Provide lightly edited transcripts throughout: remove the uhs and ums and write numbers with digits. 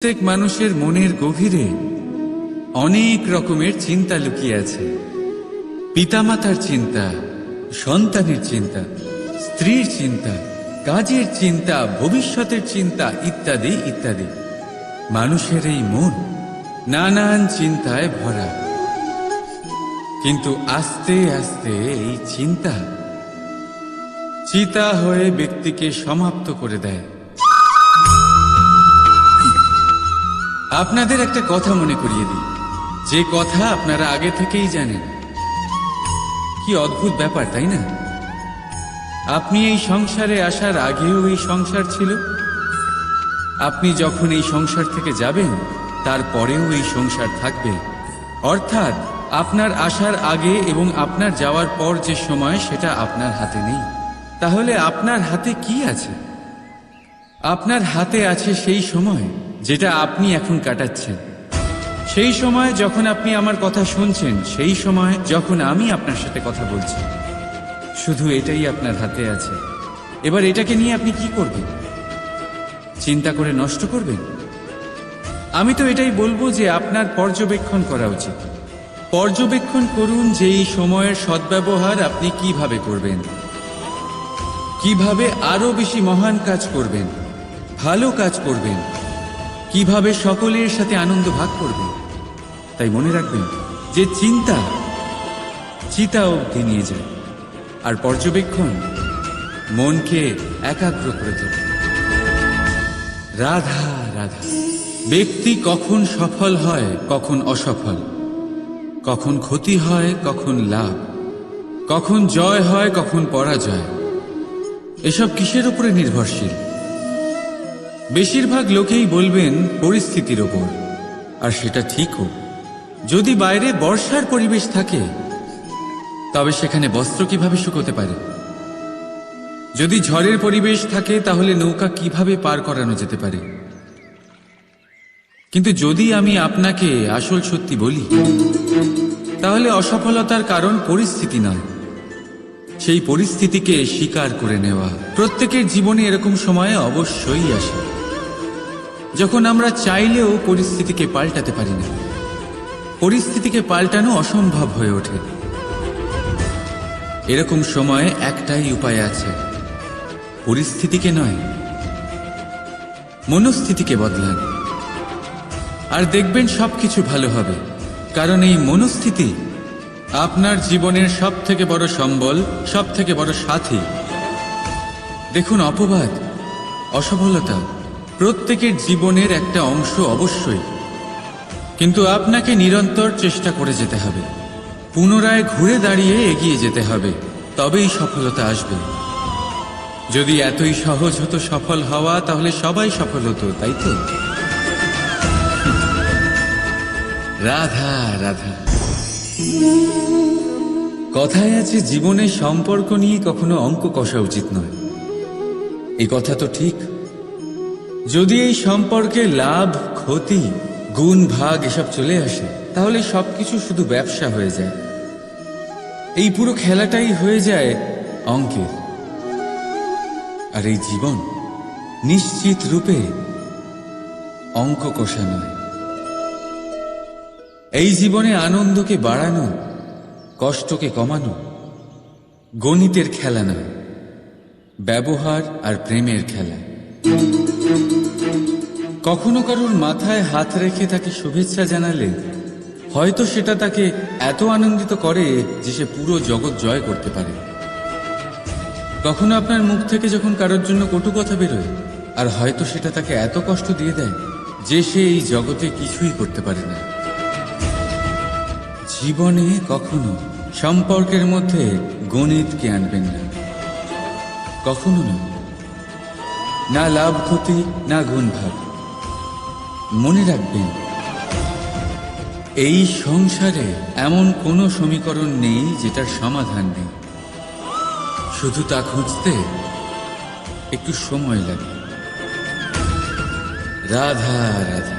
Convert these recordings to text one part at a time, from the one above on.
প্রত্যেক মানুষের মনের গভীরে অনেক রকমের চিন্তা লুকিয়ে আছে। পিতামাতার চিন্তা, সন্তানের চিন্তা, স্ত্রীর চিন্তা, কাজের চিন্তা, ভবিষ্যতের চিন্তা ইত্যাদি ইত্যাদি। মানুষের এই মন নানান চিন্তায় ভরা, কিন্তু আস্তে আস্তে এই চিন্তা চিতা হয়ে ব্যক্তিকে সমাপ্ত করে দেয়। আপনাদের একটা কথা মনে করিয়ে দিই, যে কথা আপনারা আগে থেকেই জানেন। কি অদ্ভুত ব্যাপার, তাই না? আপনি এই সংসারে আসার আগেও এই সংসার ছিল, আপনি যখন এই সংসার থেকে যাবেন তারপরেও এই সংসার থাকবে। অর্থাৎ আপনার আসার আগে এবং আপনার যাওয়ার পর যে সময়, সেটা আপনার হাতে নেই। তাহলে আপনার হাতে কি আছে? আপনার হাতে আছে সেই সময় যেটা আপনি এখন কাটাচ্ছেন, সেই সময় যখন আপনি আমার কথা শুনছেন, সেই সময় যখন আমি আপনার সাথে কথা বলছি। শুধু এটাই আপনার হাতে আছে। এবার এটাকে নিয়ে আপনি কি করবেন? চিন্তা করে নষ্ট করবেন? আমি তো এটাই বলবো যে আপনার পর্যবেক্ষণ করা উচিত। পর্যবেক্ষণ করুন যে এই সময়ের সদ্ব্যবহার আপনি কিভাবে করবেন, কিভাবে আরো বেশি মহান কাজ করবেন, ভালো কাজ করবেন, কিভাবে সকলের সাথে আনন্দ ভাগ করবেন। তাই মনে রাখবেন যে চিন্তা চিতা অবধি নিয়ে যায়, আর পর্যবেক্ষণ মনকে একাগ্র করে তোলে। রাধা রাধা। ব্যক্তি কখন সফল হয়, কখন অসফল, কখন ক্ষতি হয়, কখন লাভ, কখন জয় হয়, কখন পরাজয়, এসব কিসের উপরে নির্ভরশীল? বেশিরভাগ লোকেই বলবেন পরিস্থিতির ওপর, আর সেটা ঠিকও। যদি বাইরে বর্ষার পরিবেশ থাকে, তবে সেখানে বস্ত্র কিভাবে শুকোতে পারে? যদি ঝড়ের পরিবেশ থাকে, তাহলে নৌকা কিভাবে পার করানো যেতে পারে? কিন্তু যদি আমি আপনাকে আসল সত্যি বলি, তাহলে অসফলতার কারণ পরিস্থিতি নয়, সেই পরিস্থিতিকে স্বীকার করে নেওয়া। প্রত্যেকের জীবনে এরকম সময়ে অবশ্যই আসে যখন আমরা চাইলেও পরিস্থিতিকে পাল্টাতে পারি না। পরিস্থিতিকে পাল্টানো অসম্ভব হয়ে ওঠে। এরকম সময়ে একটাই উপায় আছে, পরিস্থিতিকে নয়, মনস্থিতিকে বদলান, আর দেখবেন সবকিছু ভালো হবে। কারণ এই মনস্থিতি আপনার জীবনের সব থেকে বড় সম্বল, সব থেকে বড় সাথী। দেখুন, অপবাদ, অসফলতা প্রত্যেকের জীবনের একটা অংশ অবশ্যই, কিন্তু আপনাকে নিরন্তর চেষ্টা করে যেতে হবে, পুনরায় ঘুরে দাঁড়িয়ে এগিয়ে যেতে হবে, তবেই সফলতা আসবে। যদি এতই সহজ হতো সফল হওয়া, তাহলে সবাই সফল হতো, তাই তো? রাধা রাধা। কথায় আছে, জীবনে সম্পর্ক নিয়ে কখনো অঙ্ক কষা উচিত নয়। এই কথা তো ঠিক। যদি এই সম্পর্কে লাভ, ক্ষতি, গুণ, ভাগ এসব চলে আসে, তাহলে সবকিছু শুধু ব্যবসা হয়ে যায়। এই পুরো খেলাটাই হয়ে যায় অঙ্কের। আর এই জীবন নিশ্চিত রূপে অঙ্ক কষা নয়। এই জীবনে আনন্দকে বাড়ানো, কষ্টকে কমানো গণিতের খেলা নয়, ব্যবহার আর প্রেমের খেলা। কখনো কারোর মাথায় হাত রেখে তাকে শুভেচ্ছা জানালে হয়তো সেটা তাকে এত আনন্দিত করে যে সে পুরো জগৎ জয় করতে পারে। কখনো আপনার মুখ থেকে যখন কারোর জন্য কটু কথা বেরোয়, আর হয়তো সেটা তাকে এত কষ্ট দিয়ে দেয় যে সে এই জগতে কিছুই করতে পারে না। জীবনে কখনো সম্পর্কের মধ্যে গণিতকে আনবেন না, কখনো না। না লাভ ক্ষতি, না গুণ ভাগ। মনে রাখবেন, এই সংসারে এমন কোনো সমীকরণ নেই যেটার সমাধান নেই। শুধু তা খুঁজতে একটু সময় লাগে। রাধা রাধা।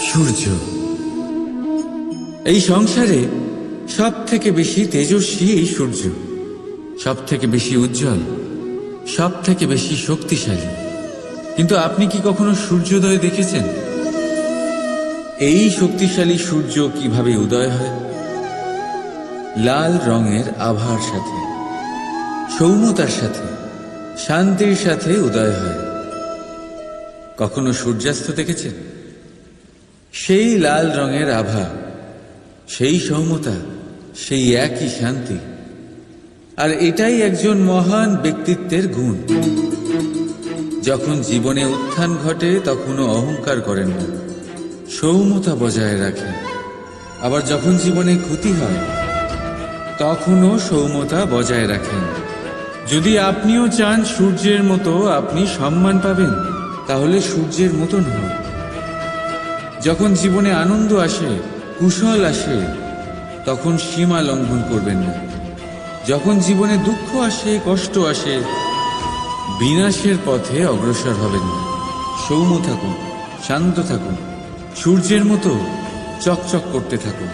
সূর্য এই সংসারে সব থেকে বেশি তেজস্বী এই সূর্য, সব থেকে বেশি উজ্জ্বল, সব থেকে বেশি শক্তিশালী। কিন্তু আপনি কি কখনো সূর্যোদয় দেখেছেন? এই শক্তিশালী সূর্য কিভাবে উদয় হয়? লাল রঙের আভার সাথে, সৌম্যতার সাথে, শান্তির সাথে উদয় হয়। কখনো সূর্যাস্ত দেখেছেন? সেই লাল রঙের আভা, সেই সৌম্যতা, সেই একই শান্তি। আর এটাই একজন মহান ব্যক্তিত্বের গুণ। যখন জীবনে উত্থান ঘটে তখনও অহংকার করেন না, সৌম্যতা বজায় রাখেন। আবার যখন জীবনে ক্ষতি হয় তখনও সৌম্যতা বজায় রাখেন। যদি আপনিও চান সূর্যের মতো আপনি সম্মান পাবেন, তাহলে সূর্যের মতন হন। যখন জীবনে আনন্দ আসে, কুশল আসে, তখন সীমা লঙ্ঘন করবেন না। যখন জীবনে দুঃখ আসে, কষ্ট আসে, বিনাশের পথে অগ্রসর হবেন না। সৌম্য থাকুন, শান্ত থাকুন, সূর্যের মতো চকচক করতে থাকুন।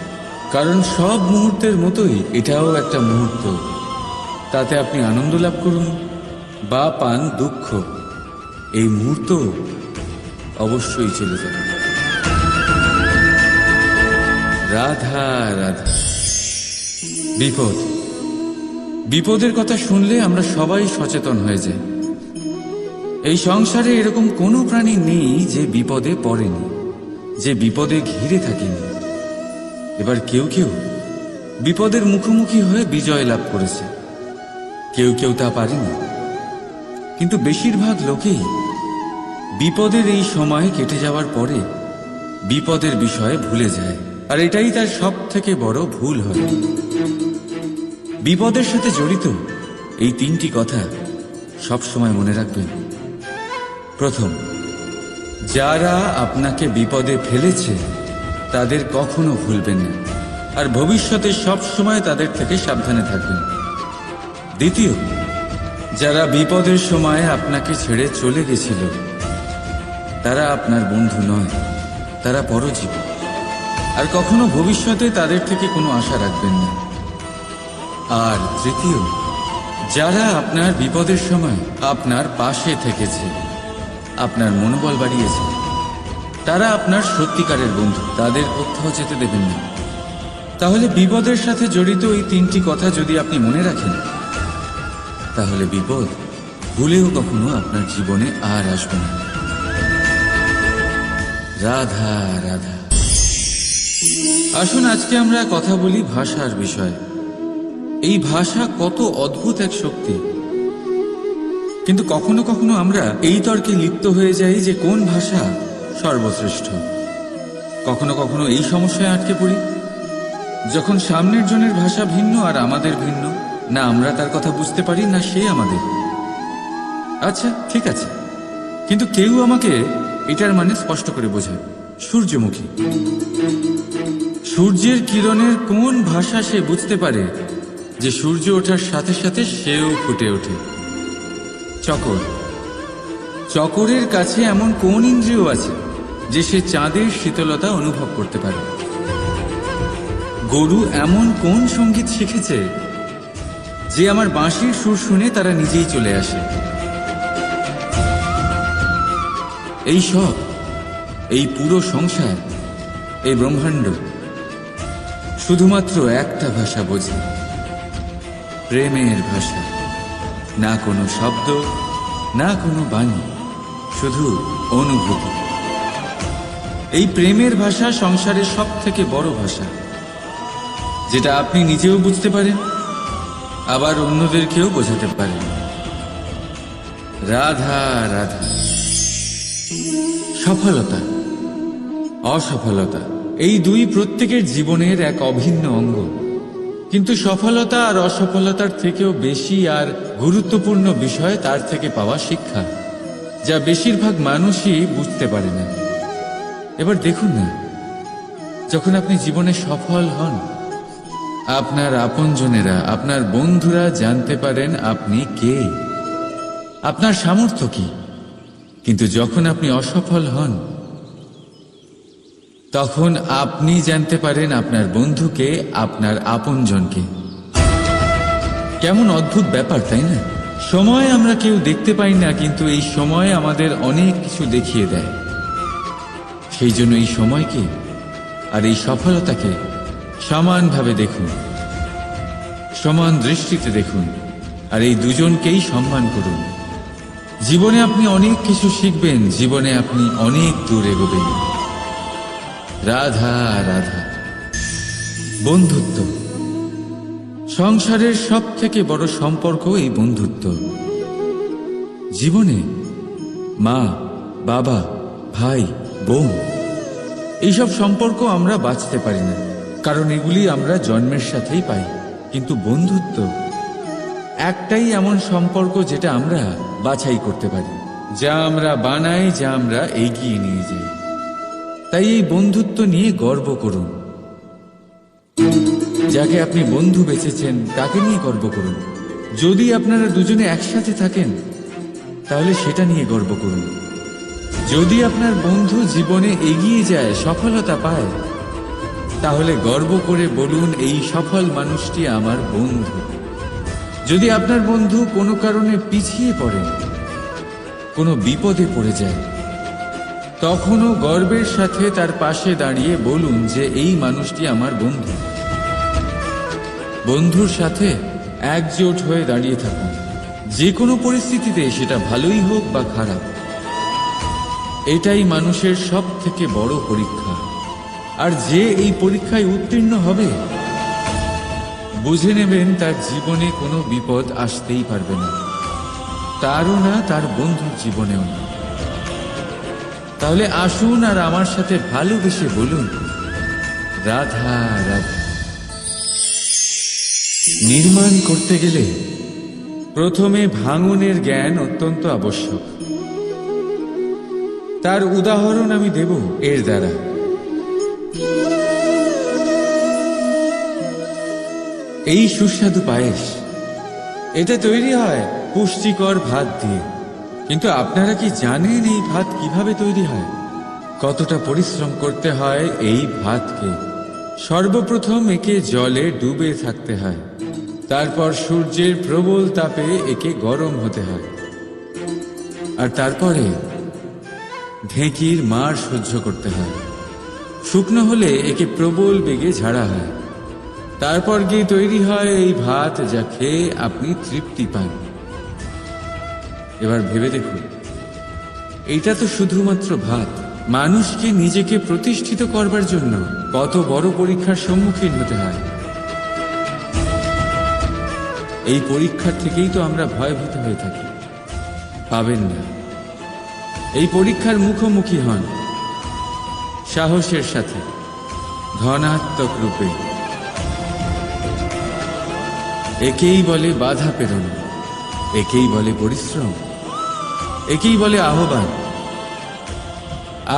কারণ সব মুহূর্তের মতোই এটাও একটা মুহূর্ত। তাতে আপনি আনন্দ লাভ করুন বা পান দুঃখ, এই মুহূর্ত অবশ্যই চলে যাবে। রাধা রাধা। বিপদ, বিপদের কথা শুনলে আমরা সবাই সচেতন হয়ে যাই। এই সংসারে এরকম কোনো প্রাণী নেই যে বিপদে পড়েনি, যে বিপদে ঘিরে থাকেনি। এবার কেউ কেউ বিপদের মুখোমুখি হয়ে বিজয় লাভ করেছে, কেউ কেউ তা পারেনি। কিন্তু বেশিরভাগ লোকেই বিপদের এই সময় কেটে যাওয়ার পরে বিপদের বিষয়ে ভুলে যায়। আর এটাই তার সব থেকে বড় ভুল হয়। বিপদের সাথে জড়িত এই তিনটি কথা সব সময় মনে রাখবেন। প্রথম, যারা আপনাকে বিপদে ফেলেছে তাদের কখনো ভুলবেন না, আর ভবিষ্যতে সব সময় তাদের থেকে সাবধানে থাকবেন। দ্বিতীয়, যারা বিপদের সময় আপনাকে ছেড়ে চলে গেছিল তারা আপনার বন্ধু নয়, তারা পরজীবী। আর কখনো ভবিষ্যতে তাদের থেকে কোনো আশা রাখবেন না। আর তৃতীয়, যারা আপনার বিপদের সময় আপনার পাশে থেকেছে, আপনার মনোবল বাড়িয়েছে, তারা আপনার সত্যিকারের বন্ধু, তাদের কোথাও যেতে দেবেন না। তাহলে বিপদের সাথে জড়িত এই তিনটি কথা যদি আপনি মনে রাখেন, তাহলে বিপদ ভুলেও কখনো আপনার জীবনে আর আসবে না। রাধা রাধা। আসুন আজকে আমরা কথা বলি ভাষার বিষয়ে। এই ভাষা কত অদ্ভুত এক শক্তি। কিন্তু কখনো কখনো আমরা এই তর্কে লিপ্ত হয়ে যাই যে কোন ভাষা সর্বশ্রেষ্ঠ। কখনো কখনো এই সমস্যায় আটকে পড়ি, যখন সামনের জনের ভাষা ভিন্ন আর আমাদের ভিন্ন, না আমরা তার কথা বুঝতে পারি না সে আমাদের। আচ্ছা ঠিক আছে, কিন্তু কেউ আমাকে এটার মানে স্পষ্ট করে বোঝায়। সূর্যমুখী, সূর্যের কিরণের কোন ভাষা সে বুঝতে পারে যে সূর্য ওঠার সাথে সাথে সেও ফুটে ওঠে। চকর, চকরের কাছে এমন কোন ইন্দ্রিয় আছে যে সে চাঁদের শীতলতা অনুভব করতে পারে। গরু এমন কোন সঙ্গীত শিখেছে যে আমার বাঁশির সুর শুনে তারা নিজেই চলে আসে। এই সব, এই পুরো সংসার, এই ব্রহ্মাণ্ড শুধুমাত্র একটা ভাষা বোঝে, প্রেমের ভাষা। না কোনো শব্দ, না কোনো বাণী, শুধু অনুভূতি। এই প্রেমের ভাষা সংসারের সব থেকে বড় ভাষা, যেটা আপনি নিজেও বুঝতে পারেন, আবার অন্যদেরকেও বোঝাতে পারেন। রাধা রাধা। সফলতা, অসফলতা, এই দুই প্রত্যেকের জীবনের এক অভিন্ন অঙ্গ। কিন্তু সফলতা আর অসফলতার থেকেও বেশি আর গুরুত্বপূর্ণ বিষয় তার থেকে পাওয়া শিক্ষা, যা বেশিরভাগ মানুষই বুঝতে পারে না। এবার দেখুন না, যখন আপনি জীবনে সফল হন, আপনার আপনজনেরা, আপনার বন্ধুরা জানতে পারেন আপনি কে, আপনার সামর্থ্য কি। কিন্তু যখন আপনি অসফল হন, তখন আপনি জানতে পারেন আপনার বন্ধুকে, আপনার আপনজনকে। কেমন অদ্ভুত ব্যাপার, তাই না? সময় আমরা কেউ দেখতে পাই না, কিন্তু এই সময় আমাদের অনেক কিছু দেখিয়ে দেয়। সেই জন্য এই সময়কে আর এই সফলতাকে সমানভাবে দেখুন, সমান দৃষ্টিতে দেখুন, আর এই দুজনকেই সম্মান করুন। জীবনে আপনি অনেক কিছু শিখবেন, জীবনে আপনি অনেক দূর এগোবেন। রাধা রাধা। বন্ধুত্ব সংসারের সব থেকে বড় সম্পর্ক এই বন্ধুত্ব। জীবনে মা, বাবা, ভাই, বোন এইসব সম্পর্ক আমরা বাঁচতে পারি না, কারণ এগুলি আমরা জন্মের সাথেই পাই। কিন্তু বন্ধুত্ব একটাই এমন সম্পর্ক যেটা আমরা বাছাই করতে পারি, যা আমরা বানাই, যা আমরা এগিয়ে নিয়ে যাই। তাই এই বন্ধুত্ব নিয়ে গর্ব করুন। যাকে আপনি বন্ধু বেছেছেন তাকে নিয়ে গর্ব করুন। যদি আপনারা দুজনে একসাথে থাকেন তাহলে সেটা নিয়ে গর্ব করুন। যদি আপনার বন্ধু জীবনে এগিয়ে যায়, সফলতা পায়, তাহলে গর্ব করে বলুন, এই সফল মানুষটি আমার বন্ধু। যদি আপনার বন্ধু কোনো কারণে পিছিয়ে পড়ে, কোনো বিপদে পড়ে যায়, তখনও গর্বের সাথে তার পাশে দাঁড়িয়ে বলুন যে এই মানুষটি আমার বন্ধু। বন্ধুর সাথে একজোট হয়ে দাঁড়িয়ে থাকুন, যে কোনো পরিস্থিতিতে, সেটা ভালোই হোক বা খারাপ। এটাই মানুষের সব থেকে বড় পরীক্ষা। আর যে এই পরীক্ষায় উত্তীর্ণ হবে, বুঝে নেবেন তার জীবনে কোনো বিপদ আসতেই পারবে না, তারও না, তার বন্ধুর জীবনেও না। তাহলে আসুন আর আমার সাথে ভালোবেসে বলুন, রাধা রাধা। নির্মাণ করতে গেলে প্রথমে ভাঙনের জ্ঞান অত্যন্ত আবশ্যক। তার উদাহরণ আমি দেব এর দ্বারা। এই সুস্বাদু পায়েস, এটা তৈরি হয় পুষ্টিকর ভাত দিয়ে। কিন্তু আপনারা কি জানেন এই ভাত কিভাবে তৈরি হয়? কতটা পরিশ্রম করতে হয় এই ভাতকে? সর্বপ্রথম একে জলে ডুবে থাকতে হয়, তারপর সূর্যের প্রবল তাপে একে গরম হতে হয়, আর তারপরে ঢেঁকির মার সহ্য করতে হয়। শুকনো হলে একে প্রবল বেগে ঝাড়া হয়, তারপর গিয়ে তৈরি হয় এই ভাত, যা খেয়ে আপনি তৃপ্তি পান। এবার ভেবে দেখুন, এটা তো শুধুমাত্র ভাত। মানুষকে নিজেকে প্রতিষ্ঠিত করবার জন্য কত বড় পরীক্ষার সম্মুখীন হতে হয়। এই পরীক্ষার থেকেই তো আমরা ভয়ভীত হয়ে থাকি। পাবেন না। এই পরীক্ষার মুখোমুখি হন সাহসের সাথে, ধনাত্মক রূপে। একেই বলে বাধা পেরোন, একেই বলে পরিশ্রম, একেই বলে আহ্বান।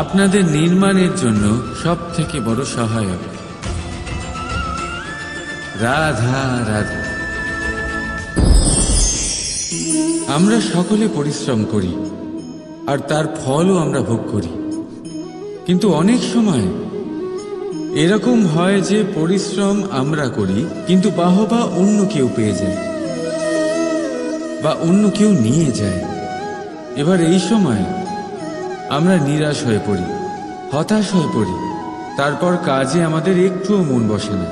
আপনাদের নির্মাণের জন্য সব থেকে বড় সহায়ক। রাধা রাধা। আমরা সকলে পরিশ্রম করি, আর তার ফলও আমরা ভোগ করি। কিন্তু অনেক সময় এরকম হয় যে পরিশ্রম আমরা করি, কিন্তু বাহবা অন্য কেউ পেয়ে যায় বা অন্য কেউ নিয়ে যায়। এবার এই সময় আমরা নিরাশ হয়ে পড়ি, হতাশ হয়ে পড়ি। তারপর কাজে আমাদের একটুও মন বসে না।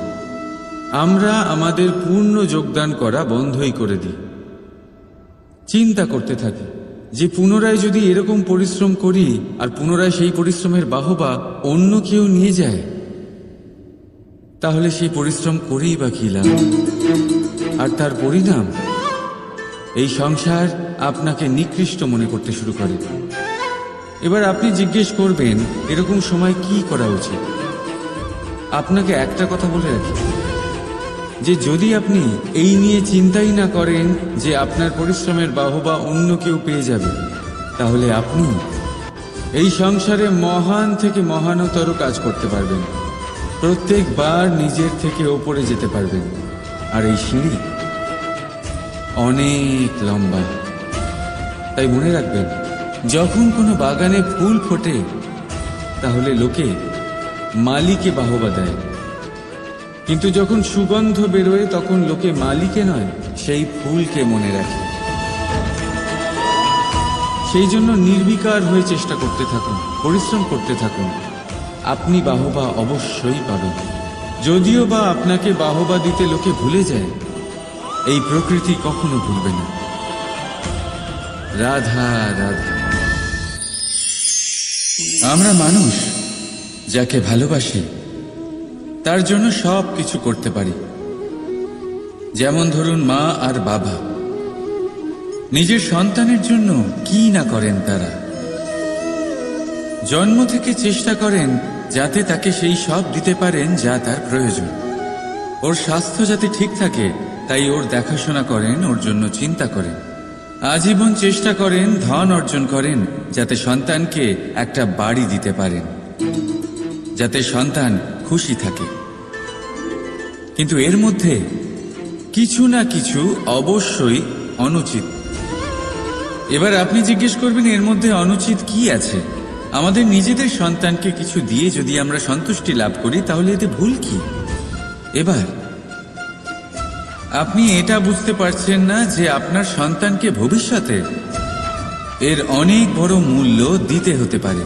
আমরা আমাদের পূর্ণ যোগদান করা বন্ধই করে দিই। চিন্তা করতে থাকি যে পুনরায় যদি এরকম পরিশ্রম করি আর পুনরায় সেই পরিশ্রমের বাহবা অন্য কেউ নিয়ে যায়, তাহলে সেই পরিশ্রম করেই বা কি লাভ? আর তার পরিণাম, এই সংসার আপনাকে নিকৃষ্ট মনে করতে শুরু করে। এবার আপনি জিজ্ঞেস করবেন, এরকম সময় কি করা উচিত? আপনাকে একটা কথা বলে রাখি, যে যদি আপনি এই নিয়ে চিন্তাই না করেন যে আপনার পরিশ্রমের বাহবা অন্য কেউ পেয়ে যাবে, তাহলে আপনি এই সংসারে মহান থেকে মহানতর কাজ করতে পারবেন। প্রত্যেকবার নিজের থেকে ওপরে যেতে পারবেন। আর এই সিঁড়ি অনেক লম্বা। তাই মনে রাখবেন, যখন কোনো বাগানে ফুল ফোটে, তাহলে লোকে মালিকে বাহবা দেয়, কিন্তু যখন সুগন্ধ বেরোয় তখন লোকে মালিকে নয়, সেই ফুলকে মনে রাখে। সেই জন্য নির্বিকার হয়ে চেষ্টা করতে থাকুন, পরিশ্রম করতে থাকুন। আপনি বাহবা অবশ্যই পাবেন। যদিও বা আপনাকে বাহবা দিতে লোকে ভুলে যায়, এই প্রকৃতি কখনো ভুলবে না। রাধা রাধা। আমরা মানুষ যাকে ভালোবাসি তার জন্য সব কিছু করতে পারি। যেমন ধরুন মা আর বাবা নিজের সন্তানের জন্য কি না করেন। তারা জন্ম থেকে চেষ্টা করেন যাতে তাকে সেই সব দিতে পারেন যা তার প্রয়োজন। ওর স্বাস্থ্য যাতে ঠিক থাকে তাই ওর দেখাশোনা করেন, ওর জন্য চিন্তা করেন। আজীবন চেষ্টা করেন, ধন অর্জন করেন যাতে সন্তানকে একটা বাড়ি দিতে পারেন, যাতে সন্তান খুশি থাকে। কিন্তু এর মধ্যে কিছু না কিছু অবশ্যই অনুচিত। এবার আপনি জিজ্ঞেস করবেন এর মধ্যে অনুচিত কি আছে? আমাদের নিজেদের সন্তানকে কিছু দিয়ে যদি আমরা সন্তুষ্টি লাভ করি তাহলে এতে ভুল কি? এবার আপনি এটা বুঝতে পারছেন না যে আপনার সন্তানকে ভবিষ্যতে এর অনেক বড় মূল্য দিতে হতে পারে।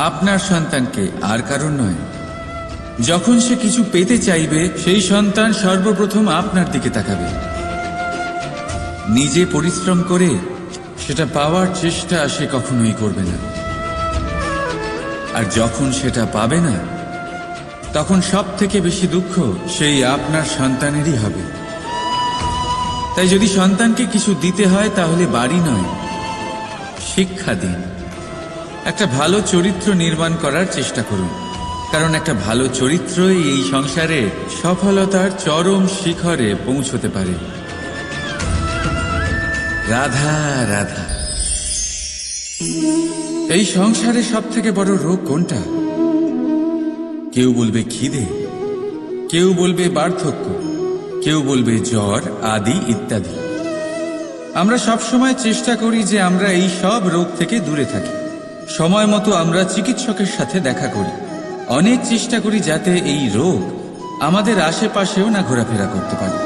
আপনার সন্তানকে, আর কারণ নয়। যখন সে কিছু পেতে চাইবে সেই সন্তান সর্বপ্রথম আপনার দিকে তাকাবে। নিজে পরিশ্রম করে সেটা পাওয়ার চেষ্টা সে কখনোই করবে না। আর যখন সেটা পাবে না তখন সব থেকে বেশি দুঃখ সেই আপনার সন্তানেরই হবে। তাই যদি সন্তানকে কিছু দিতে হয় তাহলে বাড়ি নয়, শিক্ষা দিন। একটা ভালো চরিত্র নির্মাণ করার চেষ্টা করুন, কারণ একটা ভালো চরিত্রই এই সংসারে সফলতার চরম শিখরে পৌঁছতে পারে। রাধা রাধা। এই সংসারে সব থেকে বড় রোগ কোনটা? কেউ বলবে খিদে, কেউ বলবে বার্ধক্য, কেউ বলবে জ্বর আদি ইত্যাদি। আমরা সব সময় চেষ্টা করি যে আমরা এই সব রোগ থেকে দূরে থাকি। সময় মতো আমরা চিকিৎসকের সাথে দেখা করি। অনেক চেষ্টা করি যাতে এই রোগ আমাদের আশেপাশেও না ঘোরাফেরা করতে পারে।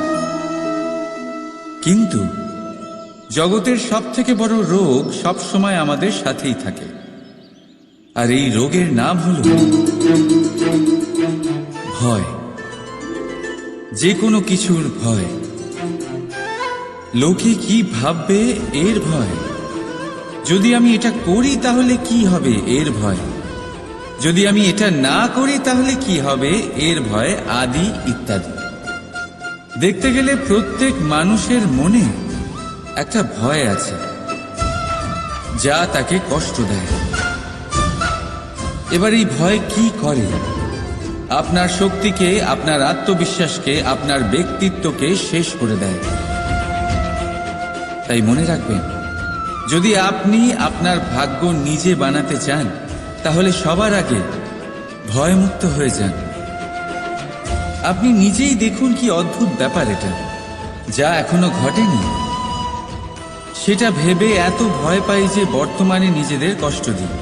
কিন্তু জগতের সব থেকে বড় রোগ সব সময় আমাদের সাথেই থাকে, আর এই রোগের নাম হল ভয়। যে কোনো কিছুর ভয়। লোকে কি ভাববে এর ভয়। যদি আমি এটা করি তাহলে কি হবে এর ভয়। যদি আমি এটা না করি তাহলে কি হবে এর ভয় আদি ইত্যাদি। দেখতে গেলে প্রত্যেক মানুষের মনে একটা ভয় আছে যা তাকে কষ্ট দেয়। এবার এই ভয় কি করে? আপনার শক্তিকে, আপনার আত্মবিশ্বাসকে, আপনার ব্যক্তিত্বকে শেষ করে দেয়। তাই মনে রাখবেন, যদি আপনি আপনার ভাগ্য নিজে বানাতে চান তাহলে সবার আগে ভয়মুক্ত হয়ে যান। আপনি নিজেই দেখুন কি অদ্ভুত ব্যাপার এটা, যা এখনো ঘটেনি সেটা ভেবে এত ভয় পাই যে বর্তমানে নিজেদের কষ্ট দিই।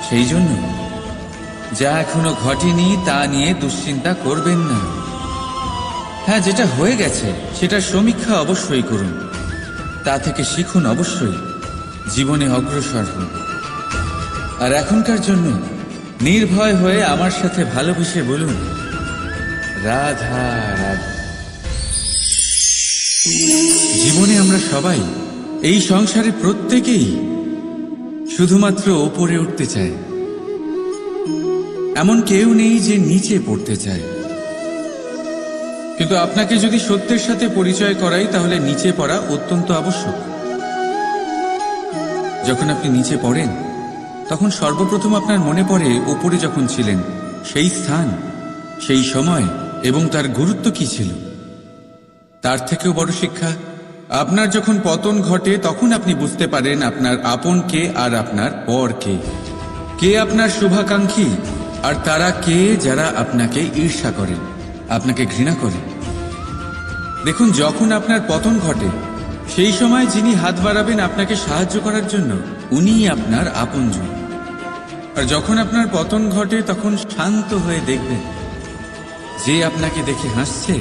সেই জন্য যা এখনো ঘটেনি তা নিয়ে দুশ্চিন্তা করবেন না। হ্যাঁ, যেটা হয়ে গেছে সেটার সমীক্ষা অবশ্যই করুন, তা থেকে শিখুন, অবশ্যই জীবনে অগ্রসর হন। আর এখনকার জন্য নির্ভয় হয়ে আমার সাথে ভালোবেসে বলুন রাধা রাধা। জীবনে আমরা সবাই, এই সংসারে প্রত্যেকেই শুধুমাত্র ওপরে উঠতে চায়। এমন কেউ নেই যে নিচে পড়তে চায়। কিন্তু আপনাকে যদি সত্যের সাথে পরিচয় করাই তাহলে নিচে পড়া অত্যন্ত আবশ্যক। যখন আপনি নিচে পড়েন তখন সর্বপ্রথম আপনার মনে পড়ে ওপরে যখন ছিলেন সেই স্থান, সেই সময় এবং তার গুরুত্ব কি ছিল। তার থেকেও বড় শিক্ষা, আপনার যখন পতন ঘটে তখন আপনি বুঝতে পারেন আপনার আপন কে আর আপনার পর কে। কে আপনার শুভাকাঙ্ক্ষী আর তারা কে যারা আপনাকে ঈর্ষা করে, আপনাকে ঘৃণা করে। দেখুন, যখন আপনার পতন ঘটে সেই সময় যিনি হাত বাড়াবেন আপনাকে সাহায্য করার জন্য উনিই আপনার আপনজন। আর যখন আপনার পতন ঘটে তখন শান্ত হয়ে দেখবেন যে আপনাকে দেখে হাসছে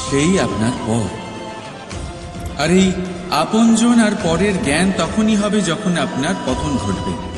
সেই আপনার পর। আর এই আপনজন আর পরের জ্ঞান তখনই হবে যখন আপনার পতন ঘটবে।